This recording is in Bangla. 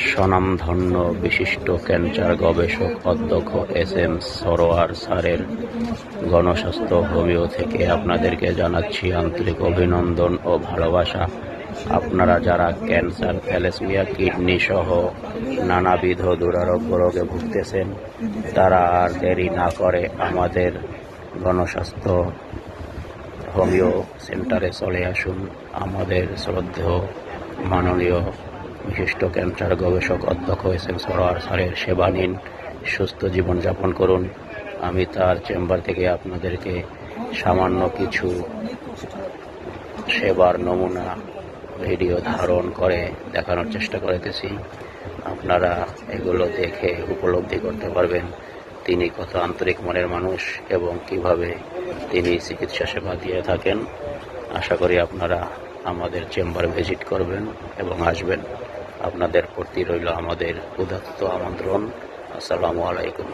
স্বনামধন্য বিশিষ্ট ক্যান্সার গবেষক অধ্যক্ষ এস.এম. সরোয়ার স্যারের গণস্বাস্থ্য হোমিও থেকে আপনাদেরকে জানাচ্ছি আন্তরিক অভিনন্দন ও ভালোবাসা। আপনারা যারা ক্যান্সার, থ্যালাসেমিয়া, কিডনি সহ নানাবিধ দুরারোগ্য রোগে ভুগতেছেন, তারা আর দেরি না করে আমাদের গণস্বাস্থ্য হোমিও সেন্টারে চলে আসুন। আমাদের শ্রদ্ধেয় মাননীয় বিশিষ্ট ক্যান্সার গবেষক অধ্যক্ষ এস.এম. সরোয়ার স্যারের সেবা নিন, সুস্থ জীবনযাপন করুন। আমি তার চেম্বার থেকে আপনাদেরকে সামান্য কিছু সেবার নমুনা ভিডিও ধারণ করে দেখানোর চেষ্টা করিতেছি। আপনারা এগুলো দেখে উপলব্ধি করতে পারবেন তিনি কত আন্তরিক মনের মানুষ এবং কিভাবে তিনি চিকিৎসা সেবা দিয়ে থাকেন। আশা করি আপনারা আমাদের চেম্বার ভিজিট করবেন এবং আসবেন। আপনাদের প্রতি রইল আমাদের উদাত্ত আমন্ত্রণ। আসসালামু আলাইকুম।